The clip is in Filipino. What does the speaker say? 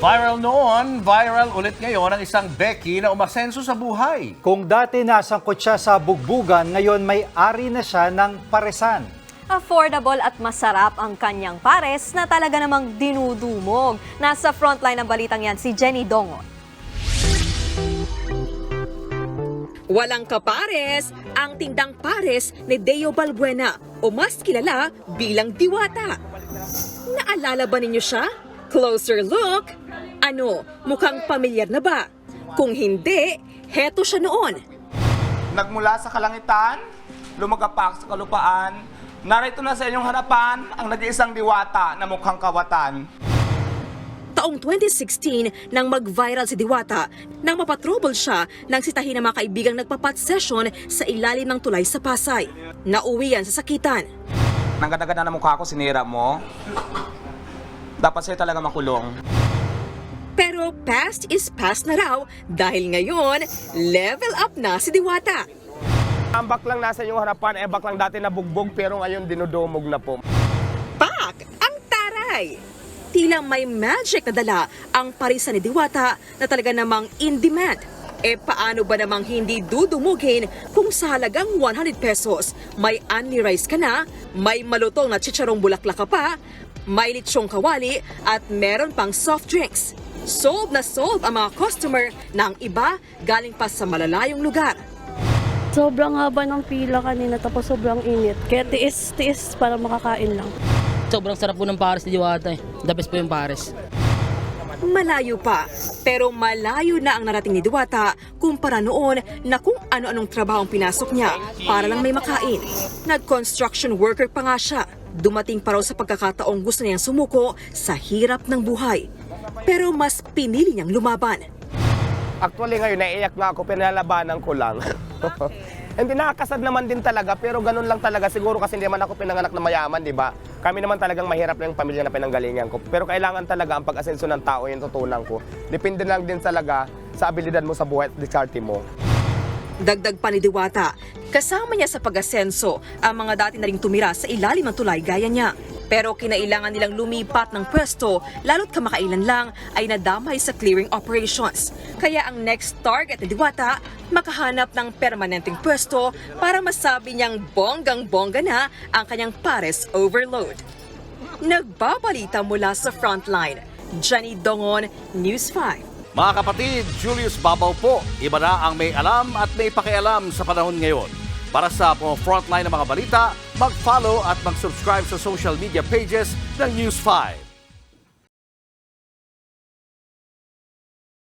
Viral noon, viral ulit ngayon ang isang Becky na umasenso sa buhay. Kung dati nasangkot siya sa bugbugan, ngayon may ari na siya ng paresan. Affordable at masarap ang kanyang pares na talaga namang dinudumog. Nasa frontline ng balitang yan si Jenny Dongon. Walang kapares ang tindang pares ni Deo Balbuena o mas kilala bilang Diwata. Naalala ba ninyo siya? Closer look? Ano, mukhang pamilyar na ba? Kung hindi, heto siya noon. Nagmula sa kalangitan, lumagapak sa kalupaan, narito na sa inyong harapan ang nag-iisang diwata na mukhang kawatan. Taong 2016 nang mag-viral si Diwata nang mapatrouble siya nang sitahin ng mga kaibigang nagpa-pot session sa ilalim ng tulay sa Pasay. Nauwi yan sa sakitan. Nanggadagan na mukha ko, sinira mo. Dapat sa'yo talaga makulong. Pero past is past na raw dahil ngayon, level up na si Diwata. Ang baklang nasa inyong harapan, baklang dati nabugbog pero ngayon dinudumog na po. Pak! Ang taray! Tila may magic na dala ang parisan ni Diwata na talaga namang in demand. Paano ba namang hindi dudumugin kung sa halagang 100 pesos may only rice ka na, may malutong na chicharong bulaklak ka pa, may litsyong kawali at meron pang soft drinks. Sold na sold ang mga customer ng iba galing pa sa malalayong lugar. Sobrang haba ng pila kanina tapos sobrang init. Kaya tiis para makakain lang. Sobrang sarap po ng pares ni Diwata. The best po yung pares. Malayo pa, pero malayo na ang narating ni Diwata kumpara noon na kung ano-anong trabaho ang pinasok niya para lang may makain. Nag-construction worker pa nga siya. Dumating pa raw sa pagkakataong gusto niyang sumuko sa hirap ng buhay. Pero mas pinili niyang lumaban. Actually ngayon, naiiyak nga ako, pinalabanan ko lang. Hindi, nakakasad naman din talaga, pero ganun lang talaga. Siguro kasi hindi naman ako pinanganak na mayaman, di ba? Kami naman talagang mahirap lang yung pamilya na pinanggalingan ko. Pero kailangan talaga ang pag-asenso ng tao, yung tutunan ko. Depende lang din talaga sa abilidad mo sa buhay at diskarte mo. Dagdag pa ni Diwata, kasama niya sa pag-asenso ang mga dati na ring tumira sa ilalim ng tulay gaya niya. Pero kinailangan nilang lumipat ng pwesto, lalo't kamakailan lang ay nadamay sa clearing operations. Kaya ang next target ni Diwata, makahanap ng permanenteng pwesto para masabi niyang bonggang-bongga na ang kanyang pares overload. Nagbabalita mula sa frontline, Jenny Dongon, News 5. Mga kapatid, Julius Babaw po. Iba na ang may alam at may pakialam sa panahon ngayon. Para sa frontline ng mga balita, mag-follow at mag-subscribe sa social media pages ng News 5.